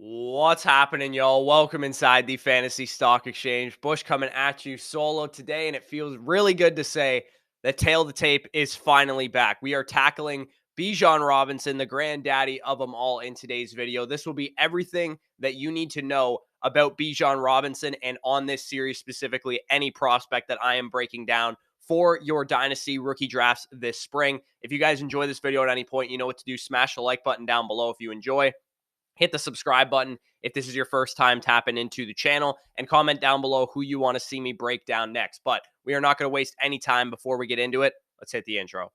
What's happening, y'all? Welcome inside the Fantasy Stock Exchange. Bush coming at you solo today, and it feels really good to say that Tail the Tape is finally back. We are tackling Bijan Robinson, the granddaddy of them all, in today's video. This will be everything that you need to know about Bijan Robinson, and on this series specifically, any prospect that I am breaking down for your Dynasty rookie drafts this spring. If you guys enjoy this video at any point, you know what to do. Smash the like button down below if you enjoy. Hit the subscribe button if this is your first time tapping into the channel, and comment down below who you want to see me break down next. But we are not going to waste any time before we get into it. Let's hit the intro.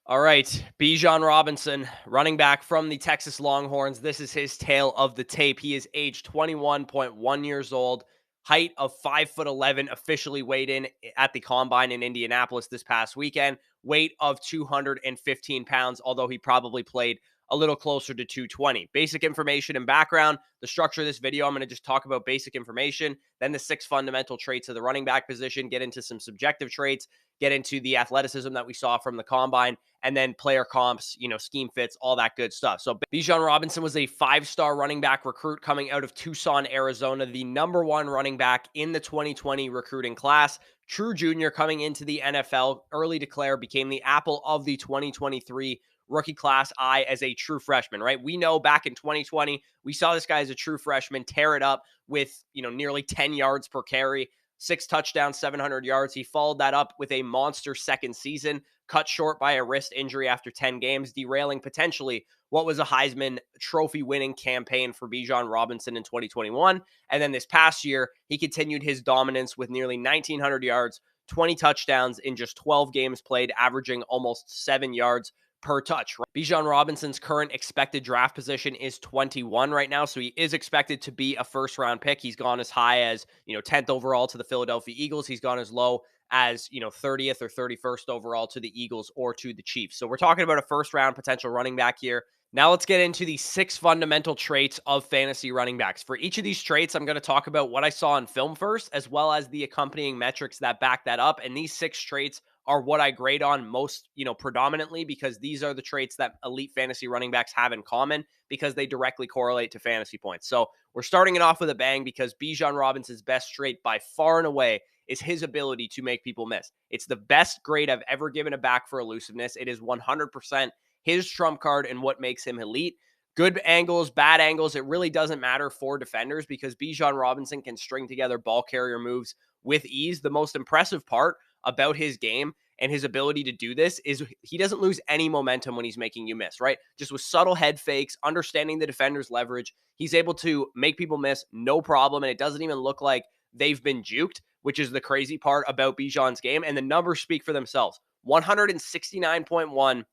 All right, Bijan Robinson, running back from the Texas Longhorns. This is his tale of the tape. He is age 21.1 years old, height of 5'11", officially weighed in at the Combine in Indianapolis this past weekend, weight of 215 pounds, although he probably played a little closer to 220. Basic information and background. The structure of this video, I'm going to just talk about basic information, then the 6 fundamental traits of the running back position, get into some subjective traits, get into the athleticism that we saw from the Combine, and then player comps, scheme fits, all that good stuff. So Bijan Robinson was a 5-star running back recruit coming out of Tucson, Arizona, the #1 running back in the 2020 recruiting class. True junior coming into the NFL, early declare, became the apple of the 2023 rookie class eye as a true freshman, right? We know back in 2020, we saw this guy as a true freshman tear it up with, nearly 10 yards per carry, 6 touchdowns, 700 yards. He followed that up with a monster second season, cut short by a wrist injury after 10 games, derailing potentially what was a Heisman Trophy winning campaign for Bijan Robinson in 2021. And then this past year, he continued his dominance with nearly 1,900 yards, 20 touchdowns in just 12 games played, averaging almost 7 yards per touch. Bijan Robinson's current expected draft position is 21 right now, so he is expected to be a first-round pick. He's gone as high as, 10th overall to the Philadelphia Eagles. He's gone as low as, 30th or 31st overall to the Eagles or to the Chiefs. So we're talking about a first-round potential running back here. Now let's get into the 6 fundamental traits of fantasy running backs. For each of these traits, I'm going to talk about what I saw in film first, as well as the accompanying metrics that back that up. And these 6 traits are what I grade on most, predominantly, because these are the traits that elite fantasy running backs have in common because they directly correlate to fantasy points. So we're starting it off with a bang because Bijan Robinson's best trait by far and away is his ability to make people miss. It's the best grade I've ever given a back for elusiveness. It is 100% his trump card and what makes him elite. Good angles, bad angles, it really doesn't matter for defenders because Bijan Robinson can string together ball carrier moves with ease. The most impressive part about his game and his ability to do this is he doesn't lose any momentum when he's making you miss, right? Just with subtle head fakes, understanding the defender's leverage, he's able to make people miss no problem, and it doesn't even look like they've been juked, which is the crazy part about Bijan's game, and the numbers speak for themselves. 169.1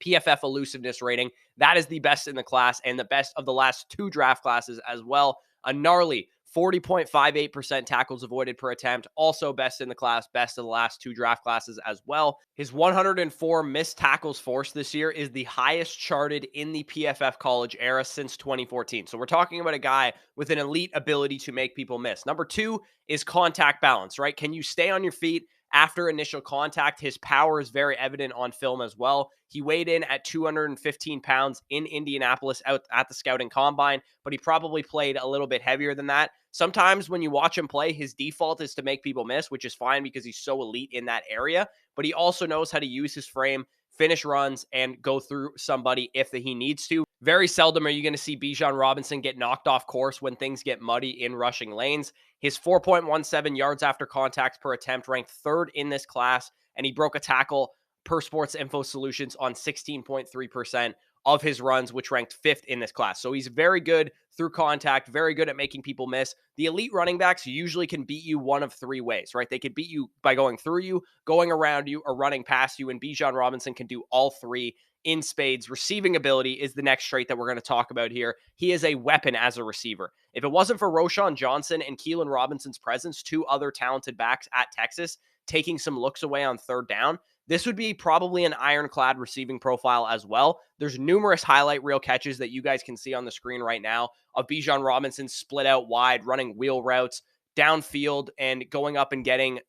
PFF elusiveness rating. That is the best in the class and the best of the last 2 draft classes as well. A gnarly 40.58% tackles avoided per attempt, also best in the class, best of the last 2 draft classes as well. His 104 missed tackles forced this year is the highest charted in the PFF college era since 2014. So we're talking about a guy with an elite ability to make people miss. Number 2 is contact balance, right? Can you stay on your feet after initial contact? His power is very evident on film as well. He weighed in at 215 pounds in Indianapolis out at the scouting combine, but he probably played a little bit heavier than that. Sometimes when you watch him play, his default is to make people miss, which is fine because he's so elite in that area, but he also knows how to use his frame, finish runs, and go through somebody if he needs to. Very seldom are you going to see Bijan Robinson get knocked off course when things get muddy in rushing lanes. His 4.17 yards after contact per attempt ranked 3rd in this class, and he broke a tackle per Sports Info Solutions on 16.3% of his runs, which ranked 5th in this class. So he's very good through contact, very good at making people miss. The elite running backs usually can beat you one of 3 ways, right? They could beat you by going through you, going around you, or running past you, and Bijan Robinson can do all 3 in spades. Receiving ability is the next trait that we're going to talk about here. He is a weapon as a receiver. If it wasn't for Roschon Johnson and Keelan Robinson's presence, 2 other talented backs at Texas, taking some looks away on 3rd down, This would be probably an ironclad receiving profile as well. There's numerous highlight reel catches that you guys can see on the screen right now of Bijan Robinson split out wide, running wheel routes downfield and going up and getting,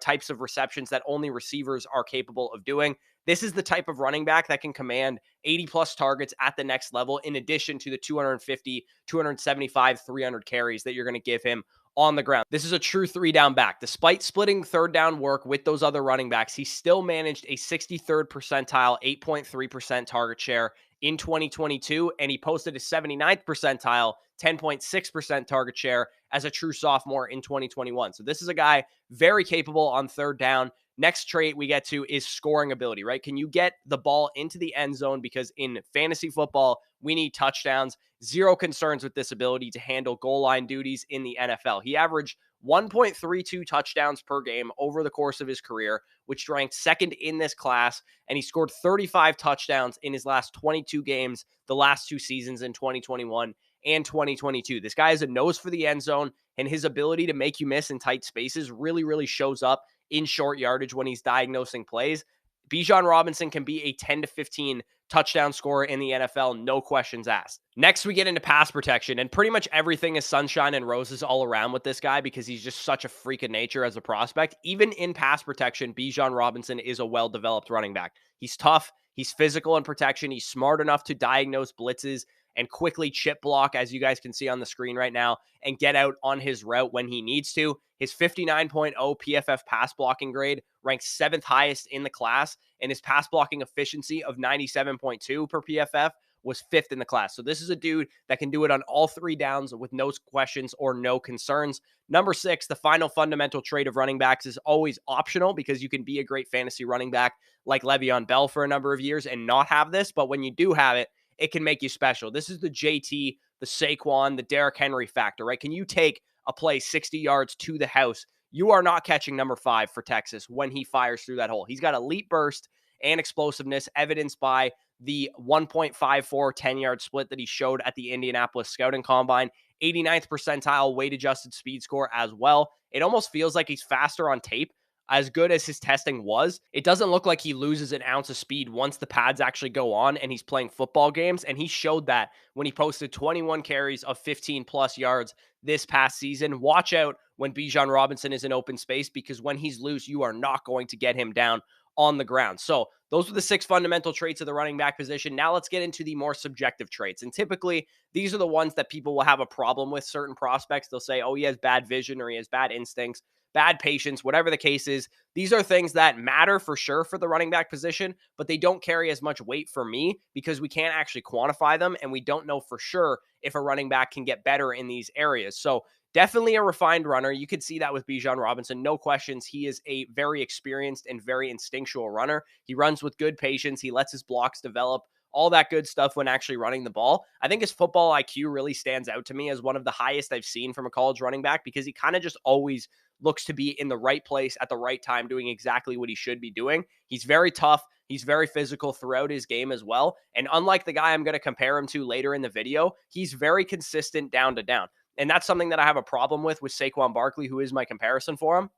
types of receptions that only receivers are capable of doing. This is the type of running back that can command 80 plus targets at the next level, in addition to the 250, 275, 300 carries that you're going to give him on the ground. This is a true 3-down back. Despite splitting 3rd down work with those other running backs, he still managed a 63rd percentile, 8.3% target share in 2022, and he posted a 79th percentile, 10.6% target share as a true sophomore in 2021. So this is a guy very capable on 3rd down. Next trait we get to is scoring ability, right? Can you get the ball into the end zone? Because in fantasy football, we need touchdowns. Zero concerns with this ability to handle goal line duties in the NFL. He averaged 1.32 touchdowns per game over the course of his career, which ranked 2nd in this class, and he scored 35 touchdowns in his last 22 games, the last 2 seasons in 2021 and 2022. This guy has a nose for the end zone, and his ability to make you miss in tight spaces really, really shows up in short yardage when he's diagnosing plays. Bijan Robinson can be a 10 to 15 touchdown scorer in the NFL, no questions asked. Next, we get into pass protection, and pretty much everything is sunshine and roses all around with this guy because he's just such a freak of nature as a prospect. Even in pass protection, Bijan Robinson is a well-developed running back. He's tough, he's physical in protection, he's smart enough to diagnose blitzes and quickly chip block, as you guys can see on the screen right now, and get out on his route when he needs to. His 59.0 PFF pass blocking grade ranks 7th highest in the class, and his pass blocking efficiency of 97.2 per PFF was 5th in the class. So this is a dude that can do it on all 3 downs with no questions or no concerns. Number 6, the final fundamental trait of running backs is always optional because you can be a great fantasy running back like Le'Veon Bell for a number of years and not have this, but when you do have it, it can make you special. This is the JT, the Saquon, the Derrick Henry factor, right? Can you take a play 60 yards to the house? You are not catching number 5 for Texas when he fires through that hole. He's got elite burst and explosiveness, evidenced by the 1.54 10-yard split that he showed at the Indianapolis Scouting Combine, 89th percentile weight-adjusted speed score as well. It almost feels like he's faster on tape. As good as his testing was, it doesn't look like he loses an ounce of speed once the pads actually go on and he's playing football games. And he showed that when he posted 21 carries of 15 plus yards this past season. Watch out when Bijan Robinson is in open space, because when he's loose, you are not going to get him down on the ground. So those are the 6 fundamental traits of the running back position. Now let's get into the more subjective traits. And typically, these are the ones that people will have a problem with certain prospects. They'll say, oh, he has bad vision, or he has bad instincts, bad patience, whatever the case is. These are things that matter for sure for the running back position, but they don't carry as much weight for me because we can't actually quantify them, and we don't know for sure if a running back can get better in these areas. So definitely a refined runner. You could see that with Bijan Robinson. No questions. He is a very experienced and very instinctual runner. He runs with good patience. He lets his blocks develop, all that good stuff when actually running the ball. I think his football IQ really stands out to me as one of the highest I've seen from a college running back, because he kind of just always looks to be in the right place at the right time, doing exactly what he should be doing. He's very tough. He's very physical throughout his game as well. And unlike the guy I'm going to compare him to later in the video, he's very consistent down to down. And that's something that I have a problem with Saquon Barkley, who is my comparison for him,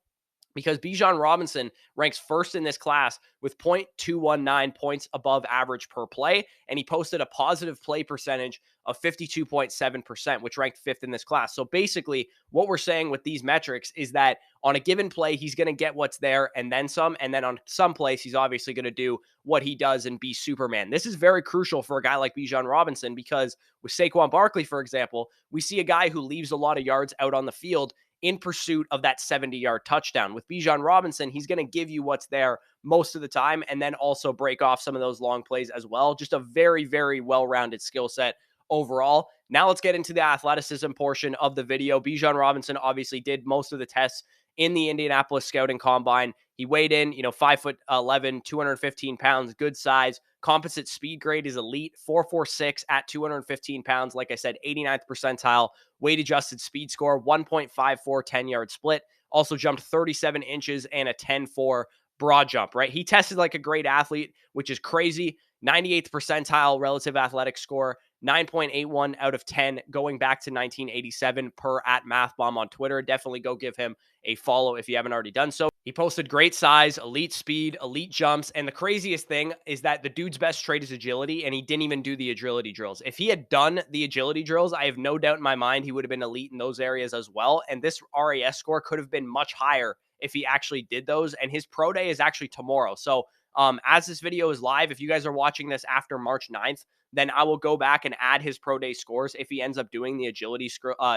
because Bijan Robinson ranks 1st in this class with 0.219 points above average per play, and he posted a positive play percentage of 52.7%, which ranked 5th in this class. So basically, what we're saying with these metrics is that on a given play, he's going to get what's there and then some, and then on some plays, he's obviously going to do what he does and be Superman. This is very crucial for a guy like Bijan Robinson, because with Saquon Barkley, for example, we see a guy who leaves a lot of yards out on the field in pursuit of that 70-yard touchdown. With Bijan Robinson, he's going to give you what's there most of the time and then also break off some of those long plays as well. Just a very, very well-rounded skill set overall. Now let's get into the athleticism portion of the video. Bijan Robinson obviously did most of the tests in the Indianapolis Scouting Combine. He weighed in, 5'11", 215 pounds, good size. Composite speed grade is elite, 4.46 at 215 pounds. Like I said, 89th percentile weight adjusted speed score, 1.54 10-yard split. Also jumped 37 inches and a 10.4 broad jump, right? He tested like a great athlete, which is crazy. 98th percentile relative athletic score, 9.81 out of 10 going back to 1987 per @MathBomb on Twitter. Definitely go give him a follow if you haven't already done so. He posted great size, elite speed, elite jumps, and the craziest thing is that the dude's best trait is agility, and he didn't even do the agility drills. If he had done the agility drills, I have no doubt in my mind he would have been elite in those areas as well, and this RAS score could have been much higher if he actually did those, and his pro day is actually tomorrow. So as this video is live, if you guys are watching this after March 9th, then I will go back and add his pro day scores if he ends up doing the agility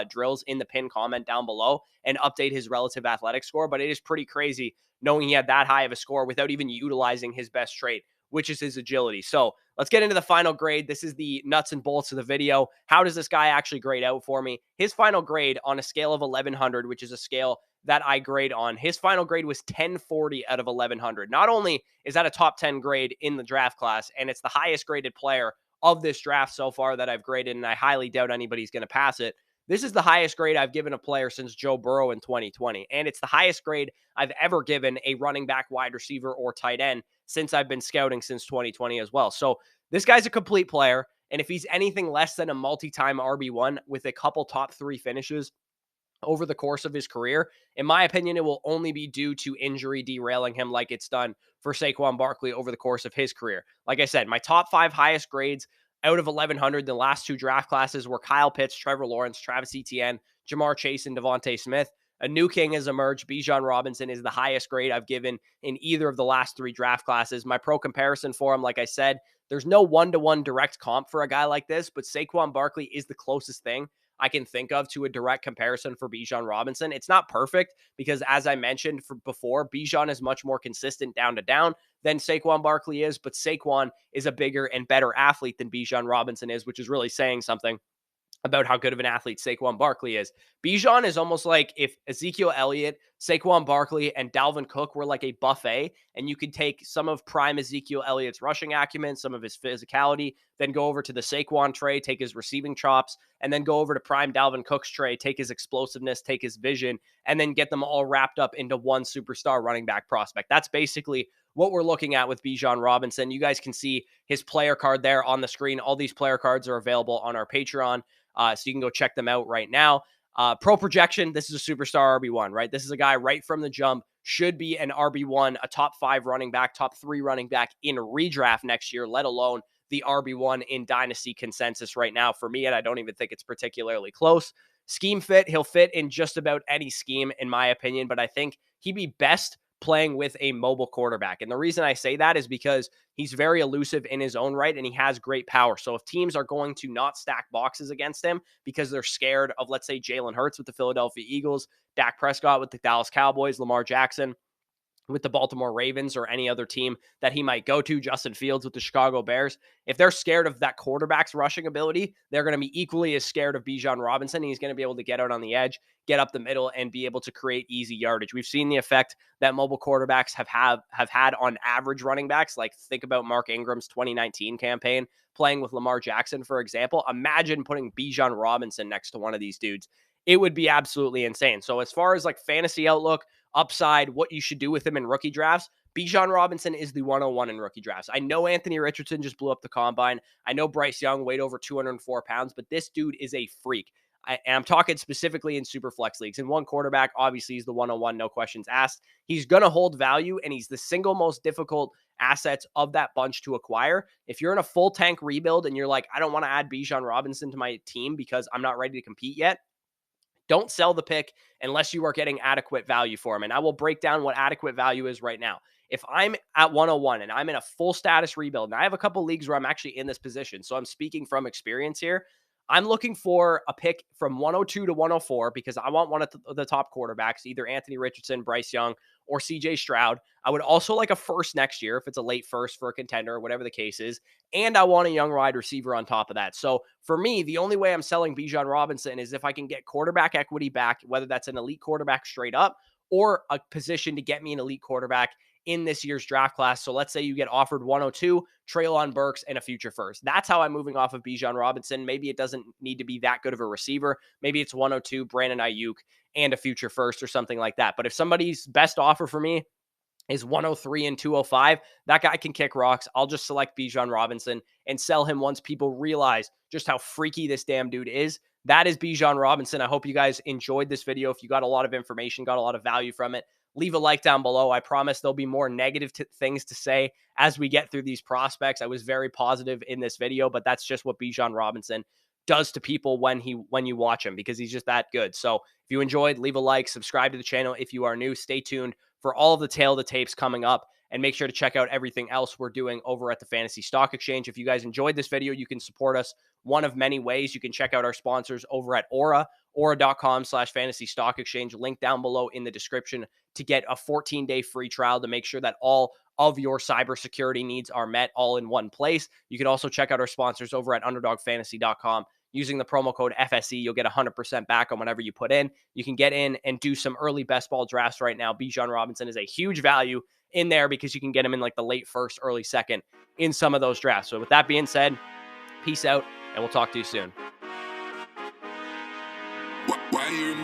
drills in the pin comment down below and update his relative athletic score. But it is pretty crazy knowing he had that high of a score without even utilizing his best trait, which is his agility. So let's get into the final grade. This is the nuts and bolts of the video. How does this guy actually grade out for me? His final grade on a scale of 1100, which is a scale that I grade on, his final grade was 1040 out of 1100. Not only is that a top 10 grade in the draft class, and it's the highest graded player of this draft so far that I've graded, and I highly doubt anybody's going to pass it. This is the highest grade I've given a player since Joe Burrow in 2020, and it's the highest grade I've ever given a running back, wide receiver, or tight end since I've been scouting since 2020 as well. So this guy's a complete player, and if he's anything less than a multi-time RB1 with a couple top 3 finishes over the course of his career, in my opinion, it will only be due to injury derailing him like it's done for Saquon Barkley over the course of his career. Like I said, my top 5 highest grades out of 1100 the last 2 draft classes were Kyle Pitts, Trevor Lawrence, Travis Etienne, Jamar Chase, and Devontae Smith. A new king has emerged. Bijan Robinson is the highest grade I've given in either of the last 3 draft classes. My pro comparison for him, like I said, there's no one-to-one direct comp for a guy like this, but Saquon Barkley is the closest thing I can think of to a direct comparison for Bijan Robinson. It's not perfect because, as I mentioned before, Bijan is much more consistent down to down than Saquon Barkley is, but Saquon is a bigger and better athlete than Bijan Robinson is, which is really saying something about how good of an athlete Saquon Barkley is. Bijan is almost like if Ezekiel Elliott, Saquon Barkley, and Dalvin Cook were like a buffet, and you could take some of prime Ezekiel Elliott's rushing acumen, some of his physicality, then go over to the Saquon tray, take his receiving chops, and then go over to prime Dalvin Cook's tray, take his explosiveness, take his vision, and then get them all wrapped up into one superstar running back prospect. That's basically what we're looking at with Bijan Robinson. You guys can see his player card there on the screen. All these player cards are available on our Patreon. So you can go check them out right now. Pro projection, this is a superstar RB1, right? This is a guy right from the jump, should be an RB1, a top 5 running back, top 3 running back in redraft next year, let alone the RB1 in Dynasty consensus right now for me, and I don't even think it's particularly close. Scheme fit, he'll fit in just about any scheme, in my opinion, but I think he'd be best playing with a mobile quarterback. And the reason I say that is because he's very elusive in his own right and he has great power. So if teams are going to not stack boxes against him because they're scared of, let's say, Jalen Hurts with the Philadelphia Eagles, Dak Prescott with the Dallas Cowboys, Lamar Jackson with the Baltimore Ravens, or any other team that he might go to, Justin Fields with the Chicago Bears, if they're scared of that quarterback's rushing ability, they're going to be equally as scared of Bijan Robinson. He's going to be able to get out on the edge, get up the middle, and be able to create easy yardage. We've seen the effect that mobile quarterbacks have had on average running backs. Like, think about Mark Ingram's 2019 campaign playing with Lamar Jackson, for example. Imagine putting Bijan Robinson next to one of these dudes. It would be absolutely insane. So as far as like fantasy outlook, upside, what you should do with him in rookie drafts, Bijan Robinson is the 101 in rookie drafts. I know Anthony Richardson just blew up the combine. I know Bryce Young weighed over 204 pounds, but this dude is a freak. And I'm talking specifically in super flex leagues. In one quarterback, obviously he's the 101, no questions asked. He's going to hold value, and he's the single most difficult assets of that bunch to acquire. If you're in a full tank rebuild and you're like, I don't want to add Bijan Robinson to my team because I'm not ready to compete yet, don't sell the pick unless you are getting adequate value for him. And I will break down what adequate value is right now. If I'm at 101 and I'm in a full status rebuild, and I have a couple leagues where I'm actually in this position, so I'm speaking from experience here, I'm looking for a pick from 102 to 104 because I want one of the top quarterbacks, either Anthony Richardson, Bryce Young, or CJ Stroud. I would also like a first next year if it's a late first for a contender or whatever the case is. And I want a young wide receiver on top of that. So for me, the only way I'm selling Bijan Robinson is if I can get quarterback equity back, whether that's an elite quarterback straight up or a position to get me an elite quarterback in this year's draft class. So let's say you get offered 102, Treylon Burks, and a future first. That's how I'm moving off of Bijan Robinson. Maybe it doesn't need to be that good of a receiver. Maybe it's 102, Brandon Ayuk, and a future first or something like that. But if somebody's best offer for me is 103 and 205, that guy can kick rocks. I'll just select Bijan Robinson and sell him once people realize just how freaky this damn dude is. That is Bijan Robinson. I hope you guys enjoyed this video. If you got a lot of information, got a lot of value from it, leave a like down below. I promise there'll be more negative things to say as we get through these prospects. I was very positive in this video, but that's just what Bijan Robinson does to people when you watch him, because he's just that good. So if you enjoyed, leave a like, subscribe to the channel. If you are new, stay tuned for all of the tail of the tapes coming up, and make sure to check out everything else we're doing over at the Fantasy Stock Exchange. If you guys enjoyed this video, you can support us one of many ways. You can check out our sponsors over at aura.com/fantasy stock exchange, link down below in the description to get a 14-day free trial to make sure that all of your cybersecurity needs are met all in one place. You can also check out our sponsors over at underdogfantasy.com. Using the promo code FSE, you'll get 100% back on whatever you put in. You can get in and do some early best ball drafts right now. Bijan Robinson is a huge value in there because you can get him in like the late first, early second in some of those drafts. So with that being said, peace out, and we'll talk to you soon. Why you